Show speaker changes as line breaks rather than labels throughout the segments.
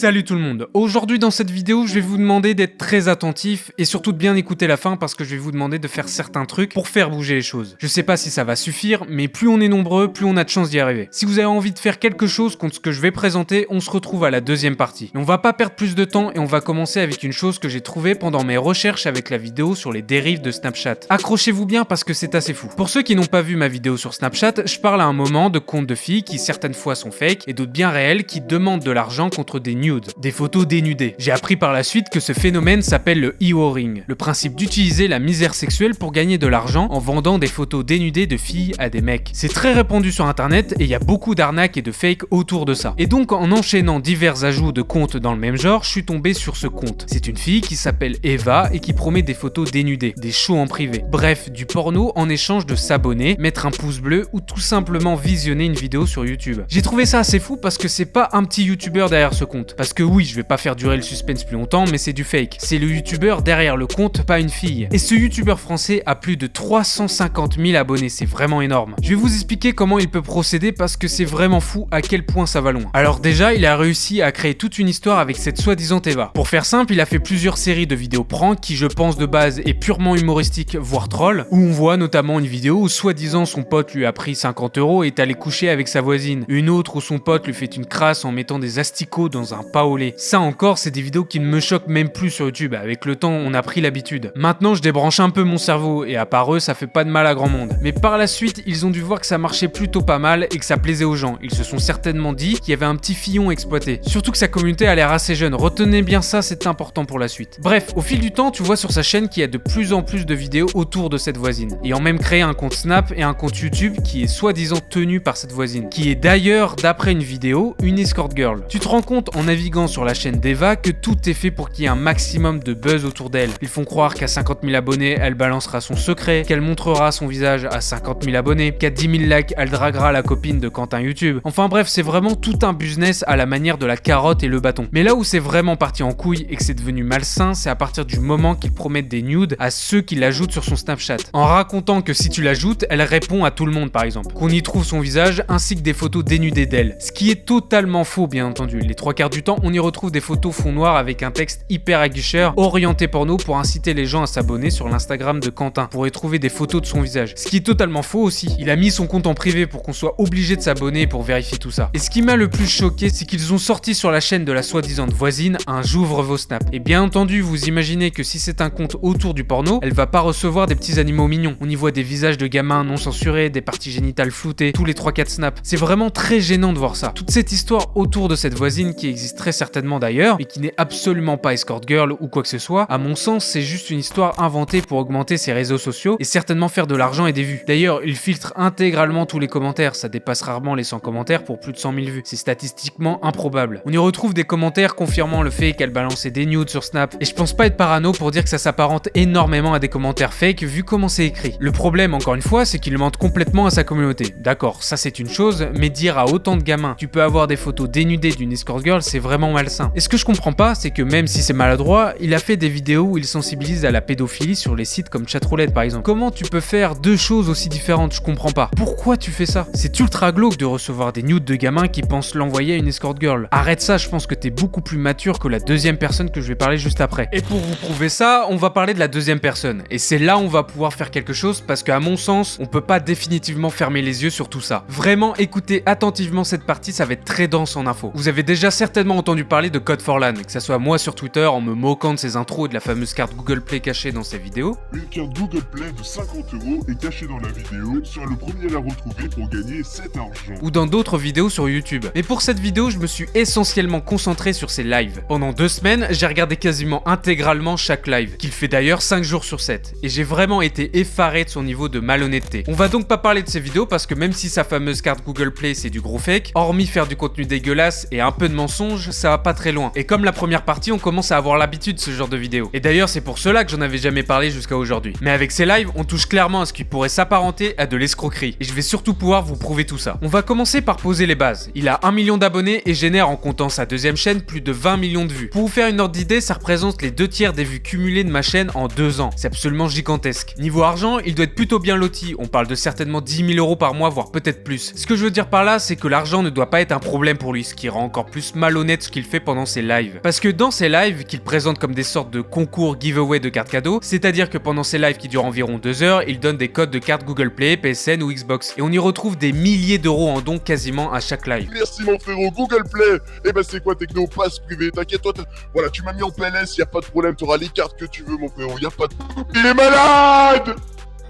Salut tout le monde, aujourd'hui dans cette vidéo je vais vous demander d'être très attentif et surtout de bien écouter la fin parce que je vais vous demander de faire certains trucs pour faire bouger les choses. Je sais pas si ça va suffire, mais plus on est nombreux, plus on a de chances d'y arriver. Si vous avez envie de faire quelque chose contre ce que je vais présenter, on se retrouve à la deuxième partie. Et on va pas perdre plus de temps et on va commencer avec une chose que j'ai trouvée pendant mes recherches avec la vidéo sur les dérives de Snapchat. Accrochez-vous bien parce que c'est assez fou. Pour ceux qui n'ont pas vu ma vidéo sur Snapchat, je parle à un moment de comptes de filles qui certaines fois sont fake et d'autres bien réels qui demandent de l'argent contre des nudes, des photos dénudées. J'ai appris par la suite que ce phénomène s'appelle le e-whoring, le principe d'utiliser la misère sexuelle pour gagner de l'argent en vendant des photos dénudées de filles à des mecs. C'est très répandu sur internet et il y a beaucoup d'arnaques et de fakes autour de ça. Et donc en enchaînant divers ajouts de comptes dans le même genre, je suis tombé sur ce compte. C'est une fille qui s'appelle Eva et qui promet des photos dénudées, des shows en privé. Bref, du porno en échange de s'abonner, mettre un pouce bleu ou tout simplement visionner une vidéo sur YouTube. J'ai trouvé ça assez fou parce que c'est pas un petit youtubeur derrière ce compte. Parce que oui, je vais pas faire durer le suspense plus longtemps, mais c'est du fake. C'est le youtubeur derrière le compte, pas une fille. Et ce youtubeur français a plus de 350 000 abonnés, c'est vraiment énorme. Je vais vous expliquer comment il peut procéder parce que c'est vraiment fou à quel point ça va loin. Alors déjà, il a réussi à créer toute une histoire avec cette soi-disant Eva. Pour faire simple, il a fait plusieurs séries de vidéos prank qui, je pense, de base est purement humoristique, voire troll, où on voit notamment une vidéo où soi-disant son pote lui a pris 50 € et est allé coucher avec sa voisine. Une autre où son pote lui fait une crasse en mettant des asticots dans un pain au lait. Ça encore, c'est des vidéos qui ne me choquent même plus sur YouTube. Avec le temps, on a pris l'habitude. Maintenant, je débranche un peu mon cerveau et à part eux, ça fait pas de mal à grand monde. Mais par la suite, ils ont dû voir que ça marchait plutôt pas mal et que ça plaisait aux gens. Ils se sont certainement dit qu'il y avait un petit filon exploité. Surtout que sa communauté a l'air assez jeune. Retenez bien ça, c'est important pour la suite. Bref, au fil du temps, tu vois sur sa chaîne qu'il y a de plus en plus de vidéos autour de cette voisine. Ayant même créé un compte Snap et un compte YouTube qui est soi-disant tenu par cette voisine. Qui est d'ailleurs, d'après une vidéo, une escort girl. Tu te rends compte en naviguant sur la chaîne d'Eva que tout est fait pour qu'il y ait un maximum de buzz autour d'elle. Ils font croire qu'à 50 000 abonnés, elle balancera son secret, qu'elle montrera son visage à 50 000 abonnés, qu'à 10 000 likes, elle draguera la copine de Quentin YouTube. Enfin bref, c'est vraiment tout un business à la manière de la carotte et le bâton. Mais là où c'est vraiment parti en couille et que c'est devenu malsain, c'est à partir du moment qu'ils promettent des nudes à ceux qui l'ajoutent sur son Snapchat. En racontant que si tu l'ajoutes, elle répond à tout le monde par exemple. Qu'on y trouve son visage ainsi que des photos dénudées d'elle. Ce qui est totalement faux bien entendu. Les trois quarts du temps, on y retrouve des photos fond noir avec un texte hyper aguicheur, orienté porno pour inciter les gens à s'abonner sur l'Instagram de Quentin, pour y trouver des photos de son visage. Ce qui est totalement faux aussi. Il a mis son compte en privé pour qu'on soit obligé de s'abonner pour vérifier tout ça. Et ce qui m'a le plus choqué, c'est qu'ils ont sorti sur la chaîne de la soi-disant voisine un j'ouvre vos snaps. Et bien entendu, vous imaginez que si c'est un compte autour du porno, elle va pas recevoir des petits animaux mignons. On y voit des visages de gamins non censurés, des parties génitales floutées, tous les 3-4 snaps. C'est vraiment très gênant de voir ça. Toute cette histoire autour de cette voisine qui existe très certainement d'ailleurs, et qui n'est absolument pas escort girl ou quoi que ce soit, à mon sens, c'est juste une histoire inventée pour augmenter ses réseaux sociaux et certainement faire de l'argent et des vues. D'ailleurs, il filtre intégralement tous les commentaires, ça dépasse rarement les 100 commentaires pour plus de 100 000 vues. C'est statistiquement improbable. On y retrouve des commentaires confirmant le fait qu'elle balançait des nudes sur Snap, et je pense pas être parano pour dire que ça s'apparente énormément à des commentaires fake vu comment c'est écrit. Le problème, encore une fois, c'est qu'il mente complètement à sa communauté. D'accord, ça c'est une chose, mais dire à autant de gamins, tu peux avoir des photos dénudées d'une escort girl, c'est vraiment malsain. Et ce que je comprends pas, c'est que même si c'est maladroit, il a fait des vidéos où il sensibilise à la pédophilie sur les sites comme Chatroulette par exemple. Comment tu peux faire deux choses aussi différentes? Je comprends pas. Pourquoi tu fais ça? C'est ultra glauque de recevoir des nudes de gamins qui pensent l'envoyer à une escort girl. Arrête ça, je pense que t'es beaucoup plus mature que la deuxième personne que je vais parler juste après. Et pour vous prouver ça, on va parler de la deuxième personne. Et c'est là où on va pouvoir faire quelque chose parce qu'à mon sens, on peut pas définitivement fermer les yeux sur tout ça. Vraiment, écoutez attentivement cette partie, ça va être très dense en infos. Vous avez déjà certainement entendu parler de Code for LAN, que ça soit moi sur Twitter en me moquant de ses intros et de la fameuse carte Google Play cachée dans ses vidéos.
Une carte Google Play de 50 € est cachée dans la vidéo, sois le premier à la retrouver pour gagner cet argent.
Ou dans d'autres vidéos sur YouTube. Mais pour cette vidéo, je me suis essentiellement concentré sur ses lives. Pendant 2 semaines, j'ai regardé quasiment intégralement chaque live, qu'il fait d'ailleurs 5 jours sur 7. Et j'ai vraiment été effaré de son niveau de malhonnêteté. On va donc pas parler de ses vidéos parce que même si sa fameuse carte Google Play c'est du gros fake, hormis faire du contenu dégueulasse et un peu de mensonge, ça va pas très loin. Et comme la première partie, on commence à avoir l'habitude de ce genre de vidéos. Et d'ailleurs, c'est pour cela que j'en avais jamais parlé jusqu'à aujourd'hui. Mais avec ces lives, on touche clairement à ce qui pourrait s'apparenter à de l'escroquerie. Et je vais surtout pouvoir vous prouver tout ça. On va commencer par poser les bases. Il a 1 million d'abonnés et génère en comptant sa deuxième chaîne plus de 20 millions de vues. Pour vous faire une ordre d'idée, ça représente les 2/3 des vues cumulées de ma chaîne en 2 ans. C'est absolument gigantesque. Niveau argent, il doit être plutôt bien loti. On parle de certainement 10 000 € par mois, voire peut-être plus. Ce que je veux dire par là, c'est que l'argent ne doit pas être un problème pour lui, ce qui rend encore plus malhonnête honnête ce qu'il fait pendant ses lives. Parce que dans ses lives, qu'il présente comme des sortes de concours giveaway de cartes cadeaux, c'est-à-dire que pendant ses lives qui durent environ 2 heures, il donne des codes de cartes Google Play, PSN ou Xbox. Et on y retrouve des milliers d'euros en dons quasiment à chaque live.
Merci mon frérot, Google Play. Eh ben c'est quoi Techno, passe privé, t'inquiète toi, voilà, tu m'as mis en PLS, y a pas de problème, t'auras les cartes que tu veux mon frérot, y a pas de... Il est malade.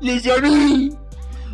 Les amis,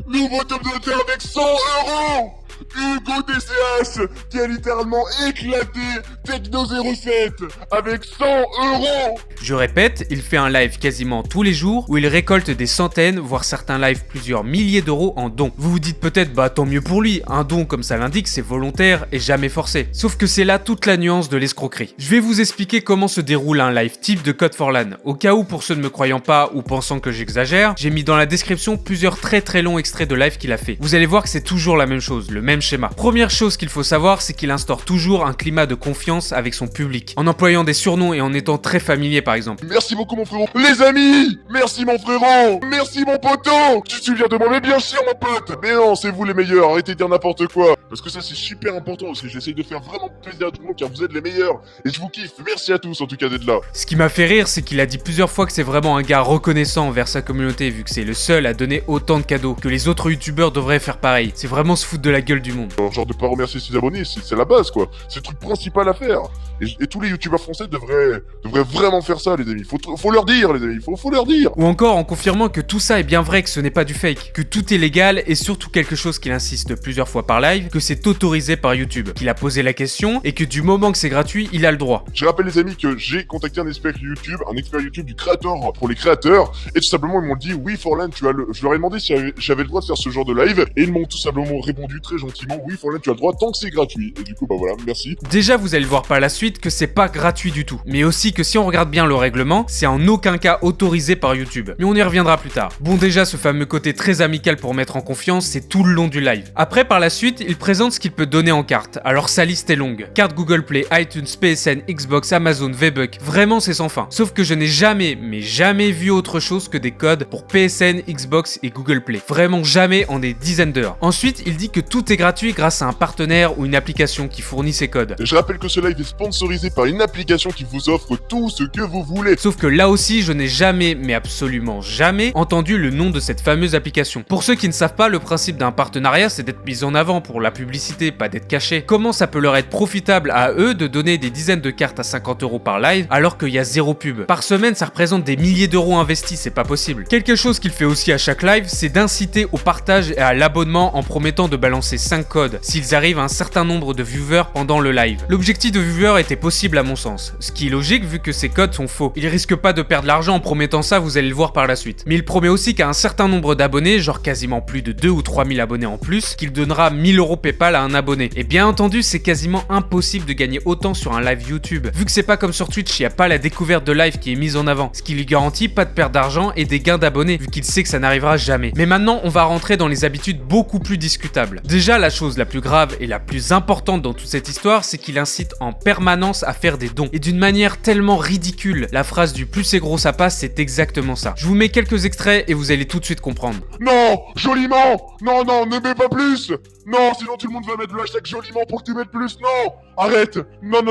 nouveau top de terre avec 100 euros. Hugo DCH qui a littéralement éclaté Techno 07 avec 100 euros.
Je répète, il fait un live quasiment tous les jours où il récolte des centaines, voire certains lives plusieurs milliers d'euros en dons. Vous vous dites peut-être, bah tant mieux pour lui, un don comme ça l'indique c'est volontaire et jamais forcé. Sauf que c'est là toute la nuance de l'escroquerie. Je vais vous expliquer comment se déroule un live type de Code for LAN. Au cas où pour ceux ne me croyant pas ou pensant que j'exagère, j'ai mis dans la description plusieurs très longs extraits de live qu'il a fait. Vous allez voir que c'est toujours la même chose, le même schéma. Première chose qu'il faut savoir, c'est qu'il instaure toujours un climat de confiance avec son public, en employant des surnoms et en étant très familier par exemple.
Merci beaucoup mon frérot. Les amis, merci mon frérot. Merci mon poteau. Tu te souviens de moi, mais bien sûr mon pote. Mais non, c'est vous les meilleurs, arrêtez de dire n'importe quoi. Parce que ça c'est super important aussi, j'essaye de faire vraiment plaisir à tout le monde car vous êtes les meilleurs. Et je vous kiffe, merci à tous en tout cas d'être là.
Ce qui m'a fait rire, c'est qu'il a dit plusieurs fois que c'est vraiment un gars reconnaissant envers sa communauté vu que c'est le seul à donner autant de cadeaux, que les autres youtubeurs devraient faire pareil. C'est vraiment se foutre de la gueule du monde.
Genre de pas remercier ses abonnés, c'est la base quoi. C'est le truc principal à faire. Et tous les youtubeurs français devraient vraiment faire ça les amis. Faut leur dire les amis, faut leur dire.
Ou encore en confirmant que tout ça est bien vrai, que ce n'est pas du fake, que tout est légal et surtout quelque chose qu'il insiste plusieurs fois par live, que c'est autorisé par YouTube, qu'il a posé la question et que du moment que c'est gratuit, il a le droit.
Je rappelle les amis que j'ai contacté un expert YouTube du créateur pour les créateurs et tout simplement ils m'ont dit oui Forlan je leur ai demandé si j'avais le droit de faire ce genre de live et ils m'ont tout simplement répondu très gentiment oui Forlan tu as le droit tant que c'est gratuit et du coup bah voilà merci.
Déjà vous allez le voir par la suite que c'est pas gratuit du tout, mais aussi que si on regarde bien le règlement, c'est en aucun cas autorisé par YouTube. Mais on y reviendra plus tard. Bon déjà ce fameux côté très amical pour mettre en confiance, c'est tout le long du live. Après par la suite, il présente ce qu'il peut donner en cartes. Alors sa liste est longue. Carte Google Play, iTunes, PSN, Xbox, Amazon, VBuck, vraiment c'est sans fin. Sauf que je n'ai jamais, mais jamais vu autre chose que des codes pour PSN, Xbox et Google Play. Vraiment jamais en des dizaines d'heures. Ensuite, il dit que tout est gratuit grâce à un partenaire ou une application qui fournit ces codes.
Et je rappelle que ce live est sponsorisé par une application qui vous offre tout ce que vous voulez.
Sauf que là aussi, je n'ai jamais, mais absolument jamais, entendu le nom de cette fameuse application. Pour ceux qui ne savent pas, le principe d'un partenariat, c'est d'être mis en avant pour la publicité, pas d'être caché. Comment ça peut leur être profitable à eux de donner des dizaines de cartes à 50 € par live alors qu'il y a zéro pub? Par semaine, ça représente des milliers d'euros investis, c'est pas possible. Quelque chose qu'il fait aussi à chaque live, c'est d'inciter au partage et à l'abonnement en promettant de balancer 5 codes s'ils arrivent à un certain nombre de viewers pendant le live. L'objectif de viewers était possible à mon sens, ce qui est logique vu que ces codes sont faux. Il risque pas de perdre l'argent en promettant ça, vous allez le voir par la suite. Mais il promet aussi qu'à un certain nombre d'abonnés, genre quasiment plus de 2 ou 3 000 abonnés en plus, qu'il donnera 1000 € PayPal à un abonné. Et bien entendu, c'est quasiment impossible de gagner autant sur un live YouTube, vu que c'est pas comme sur Twitch, il n'y a pas la découverte de live qui est mise en avant, ce qui lui garantit pas de perte d'argent et des gains d'abonnés, vu qu'il sait que ça n'arrivera jamais. Mais maintenant, on va rentrer dans les habitudes beaucoup plus discutables. Déjà, la chose la plus grave et la plus importante dans toute cette histoire, c'est qu'il incite en permanence à faire des dons. Et d'une manière tellement ridicule, la phrase du plus c'est gros ça passe, c'est exactement ça. Je vous mets quelques extraits et vous allez tout de suite comprendre.
Non, joliment. Non, ne mets pas plus. Non, sinon tout le monde va mettre le hashtag joliment pour que tu mettes plus. Non, arrête. Non.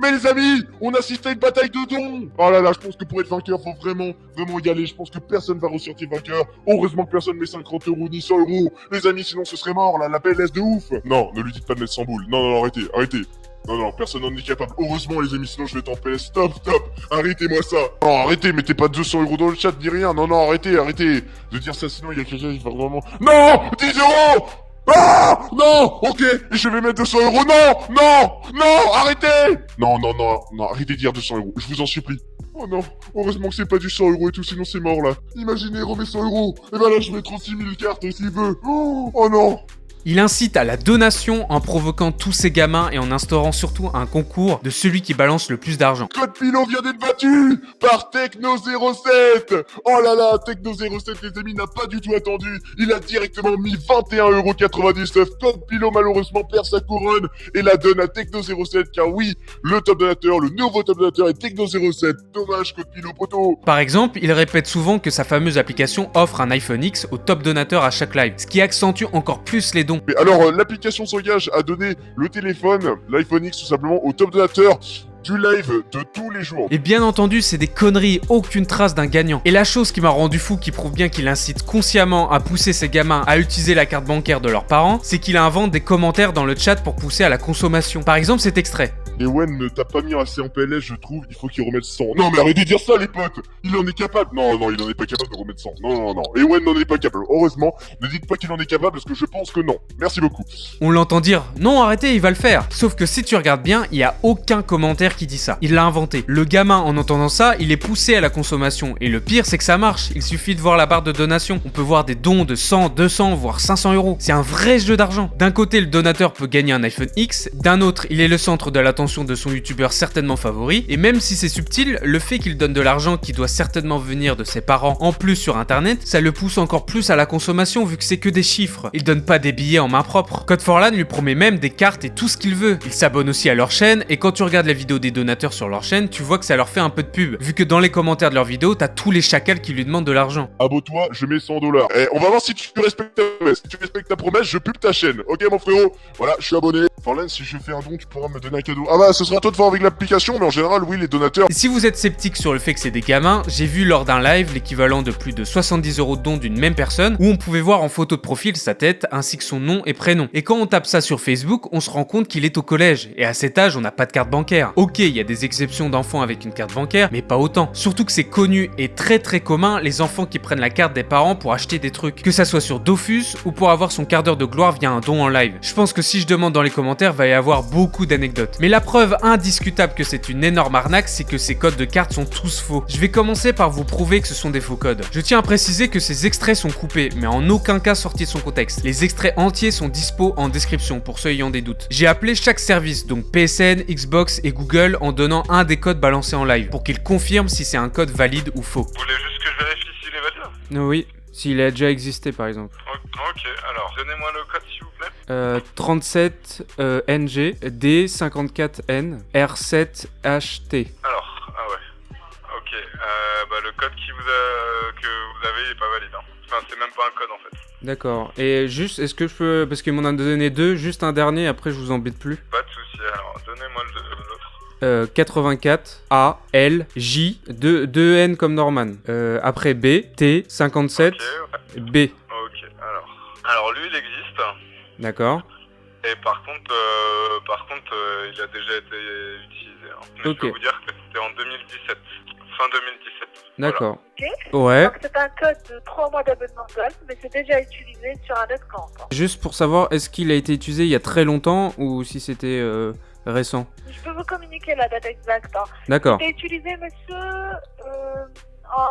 Mais les amis, on assiste à une bataille de dons. Oh là là, je pense que pour être vainqueur, faut vraiment y aller. Je pense que personne va ressortir vainqueur. Heureusement que personne met 50 € ni 100 €. Les amis, sinon ce serait mort, là, la PLS de ouf. Non, ne lui dites pas de mettre 100 boules. Non, arrêtez. Non, personne n'en est capable. Heureusement, les amis, sinon je vais être en PS. Stop. Arrêtez-moi ça. Non, arrêtez, mettez pas 200 € dans le chat, ni rien. Non, arrêtez de dire ça, sinon il y a quelqu'un qui va vraiment... Non 10 €. Ah non, ok, je vais mettre 200 €. Non, arrêtez. Non, arrêtez de dire 200 €, je vous en supplie. Oh non, heureusement que c'est pas du 100 € et tout, sinon c'est mort là. Imaginez, remets 100 €, et ben là je mets 36 000 cartes s'il veut. Oh non.
Il incite à la donation en provoquant tous ces gamins et en instaurant surtout un concours de celui qui balance le plus d'argent.
Code Pilot vient d'être battu par Techno07. Oh là là, Techno07 les amis n'a pas du tout attendu. Il a directement mis 21,99 €. Code Pilot malheureusement perd sa couronne et la donne à Techno07 car oui, le top donateur, le nouveau top donateur est Techno07. Dommage Code Pilot poteau.
Par exemple, il répète souvent que sa fameuse application offre un iPhone X au top donateur à chaque live, ce qui accentue encore plus les dons.
Mais alors, l'application s'engage à donner le téléphone, l'iPhone X tout simplement, au top donateur du live de tous les jours.
Et bien entendu, c'est des conneries, aucune trace d'un gagnant. Et la chose qui m'a rendu fou, qui prouve bien qu'il incite consciemment à pousser ses gamins à utiliser la carte bancaire de leurs parents, c'est qu'il invente des commentaires dans le chat pour pousser à la consommation. Par exemple, cet extrait.
Ewen ne t'a pas mis assez en PLS, je trouve, il faut qu'il remette 100. Non mais arrêtez de dire ça les potes. Il en est capable. Non, il en est pas capable de remettre 100. Non. Ewen n'en est pas capable. Heureusement, ne dites pas qu'il en est capable parce que je pense que non. Merci beaucoup.
On l'entend dire, non arrêtez, il va le faire. Sauf que si tu regardes bien, il y a aucun commentaire qui dit ça. Il l'a inventé. Le gamin, en entendant ça, il est poussé à la consommation. Et le pire, c'est que ça marche. Il suffit de voir la barre de donation. On peut voir des dons de 100, 200, voire 500 euros. C'est un vrai jeu d'argent. D'un côté, le donateur peut gagner un iPhone X. D'un autre, il est le centre de l'attention de son youtubeur certainement favori, et même si c'est subtil, le fait qu'il donne de l'argent qui doit certainement venir de ses parents en plus sur internet, ça le pousse encore plus à la consommation vu que c'est que des chiffres. Il donne pas des billets en main propre. Code4LAN lui promet même des cartes et tout ce qu'il veut. Il s'abonne aussi à leur chaîne, et quand tu regardes les vidéos des donateurs sur leur chaîne, tu vois que ça leur fait un peu de pub, vu que dans les commentaires de leurs vidéos, t'as tous les chacals qui lui demandent de l'argent.
Abonne-toi, je mets 100 $. Eh, on va voir si tu respectes ta promesse. Si tu respectes ta promesse, je pub ta chaîne. Ok mon frérot. Voilà, je suis abonné. Code4LAN, si je fais un don, tu pourras me donner un cadeau. Ah bah, ce sera à toi de voir avec l'application, mais en général, oui, les donateurs...
Et si vous êtes sceptique sur le fait que c'est des gamins, j'ai vu lors d'un live l'équivalent de plus de 70 € de dons d'une même personne, où on pouvait voir en photo de profil sa tête, ainsi que son nom et prénom. Et quand on tape ça sur Facebook, on se rend compte qu'il est au collège, et à cet âge, on n'a pas de carte bancaire. Ok, il y a des exceptions d'enfants avec une carte bancaire, mais pas autant. Surtout que c'est connu et très commun, les enfants qui prennent la carte des parents pour acheter des trucs. Que ça soit sur Dofus, ou pour avoir son quart d'heure de gloire via un don en live. Je pense que si je demande dans les commentaires, va y avoir beaucoup d'anecdotes. Mais la preuve indiscutable que c'est une énorme arnaque, c'est que ces codes de cartes sont tous faux. Je vais commencer par vous prouver que ce sont des faux codes. Je tiens à préciser que ces extraits sont coupés, mais en aucun cas sortis de son contexte. Les extraits entiers sont dispo en description pour ceux ayant des doutes. J'ai appelé chaque service, donc PSN, Xbox et Google, en donnant un des codes balancés en live, pour qu'ils confirment si c'est un code valide ou faux.
Vous voulez juste que je vérifie s'il est valide?
Oui, s'il a déjà existé par exemple.
Ok, alors donnez-moi le code s'il vous plaît.
37 NG D54N R7HT.
Alors, ah ouais. Ok, bah le code que vous avez il est pas valide. Hein. Enfin, c'est même pas un code en fait.
D'accord. Et juste, est-ce que je peux, parce qu'ils m'en a donné deux, juste un dernier, après je vous embête plus.
Pas de souci. Alors, donnez-moi l'autre.
84 A L J 2 N comme Norman. Après B T 57
Ok, ouais.
B.
Ok, alors lui il existe.
D'accord.
Et par contre, il a déjà été utilisé. Hein. Mais
Ok.
je peux vous dire que c'était en 2017, fin 2017.
D'accord.
Ok.
Ouais.
Donc c'est un code de 3 mois d'abonnement Gold, mais c'est déjà utilisé sur un autre compte.
Juste pour savoir, est-ce qu'il a été utilisé il y a très longtemps ou si c'était récent?
Je peux vous communiquer la date exacte. Hein.
D'accord.
C'est utilisé, monsieur, en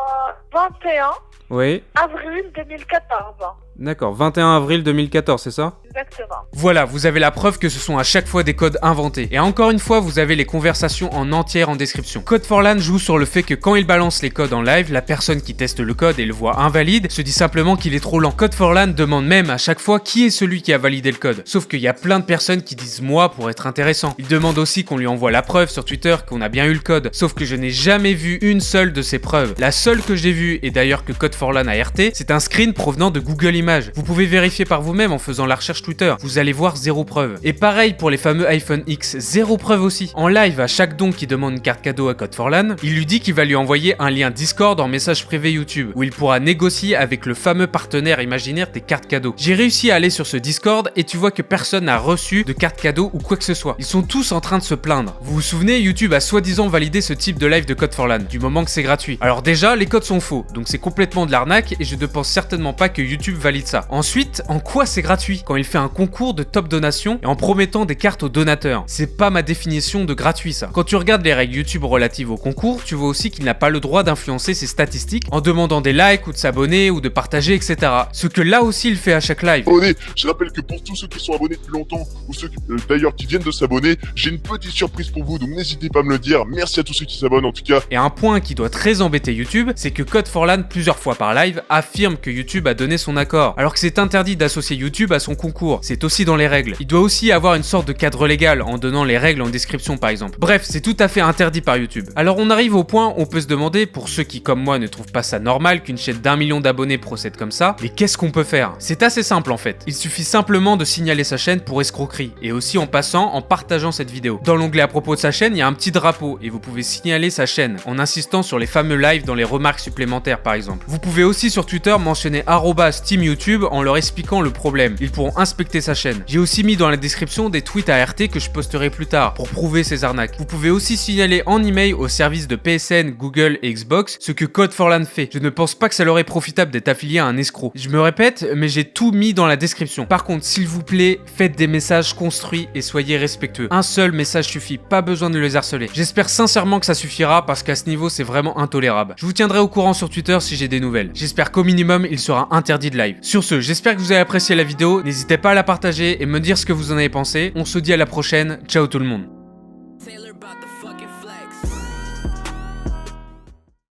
21
Oui.
avril 2014.
D'accord. 21 avril 2014, c'est ça?
Exactement.
Voilà, vous avez la preuve que ce sont à chaque fois des codes inventés. Et encore une fois, vous avez les conversations en entière en description. Code4LAN joue sur le fait que quand il balance les codes en live, la personne qui teste le code et le voit invalide se dit simplement qu'il est trop lent. Code4LAN demande même à chaque fois qui est celui qui a validé le code. Sauf qu'il y a plein de personnes qui disent moi pour être intéressant. Il demande aussi qu'on lui envoie la preuve sur Twitter qu'on a bien eu le code. Sauf que je n'ai jamais vu une seule de ces preuves. La seule que j'ai vue, et d'ailleurs que Code4LAN a RT, c'est un screen provenant de Google Images. Vous pouvez vérifier par vous-même en faisant la recherche Twitter. Vous allez voir zéro preuve. Et pareil pour les fameux iPhone X, zéro preuve aussi. En live, à chaque don qui demande une carte cadeau à Code4LAN, il lui dit qu'il va lui envoyer un lien Discord en message privé YouTube, où il pourra négocier avec le fameux partenaire imaginaire des cartes cadeaux. J'ai réussi à aller sur ce Discord et tu vois que personne n'a reçu de carte cadeau ou quoi que ce soit. Ils sont tous en train de se plaindre. Vous vous souvenez, YouTube a soi-disant validé ce type de live de Code4LAN, du moment que c'est gratuit. Alors déjà, les codes sont faux, donc c'est complètement de l'arnaque et je ne pense certainement pas que YouTube valide ça. Ensuite, en quoi c'est gratuit? Quand il fait un concours de top donation et en promettant des cartes aux donateurs. C'est pas ma définition de gratuit ça. Quand tu regardes les règles YouTube relatives au concours, tu vois aussi qu'il n'a pas le droit d'influencer ses statistiques en demandant des likes ou de s'abonner ou de partager, etc. Ce que là aussi il fait à chaque live.
Abonnés. Je rappelle que pour tous ceux qui sont abonnés depuis longtemps, ou ceux d'ailleurs qui viennent de s'abonner, j'ai une petite surprise pour vous, donc n'hésitez pas à me le dire. Merci à tous ceux qui s'abonnent en tout cas.
Et un point qui doit très embêter YouTube, c'est que Code4LAN plusieurs fois par live affirme que YouTube a donné son accord. d'accord. Alors que c'est interdit d'associer YouTube à son concours, c'est aussi dans les règles. Il doit aussi avoir une sorte de cadre légal en donnant les règles en description par exemple. Bref, c'est tout à fait interdit par YouTube. Alors on arrive au point où on peut se demander, pour ceux qui comme moi ne trouvent pas ça normal qu'une chaîne d'1 million d'abonnés procède comme ça, mais qu'est-ce qu'on peut faire? C'est assez simple en fait. Il suffit simplement de signaler sa chaîne pour escroquerie, et aussi en passant en partageant cette vidéo. Dans l'onglet à propos de sa chaîne, il y a un petit drapeau, et vous pouvez signaler sa chaîne, en insistant sur les fameux lives dans les remarques supplémentaires par exemple. Vous pouvez aussi sur Twitter mentionner @teamyoutube en leur expliquant le problème. Ils pourront inspecter sa chaîne. J'ai aussi mis dans la description des tweets à RT que je posterai plus tard pour prouver ces arnaques. Vous pouvez aussi signaler en email aux services de PSN, Google et Xbox ce que Code4Lan fait. Je ne pense pas que ça leur est profitable d'être affilié à un escroc. Je me répète, mais j'ai tout mis dans la description. Par contre, s'il vous plaît, faites des messages construits et soyez respectueux. Un seul message suffit, pas besoin de les harceler. J'espère sincèrement que ça suffira parce qu'à ce niveau, c'est vraiment intolérable. Je vous tiendrai au courant sur Twitter si j'ai des nouvelles. J'espère qu'au minimum, il sera interdit de live. Sur ce, j'espère que vous avez apprécié la vidéo. N'hésitez pas à la partager et me dire ce que vous en avez pensé. On se dit à la prochaine. Ciao tout le monde.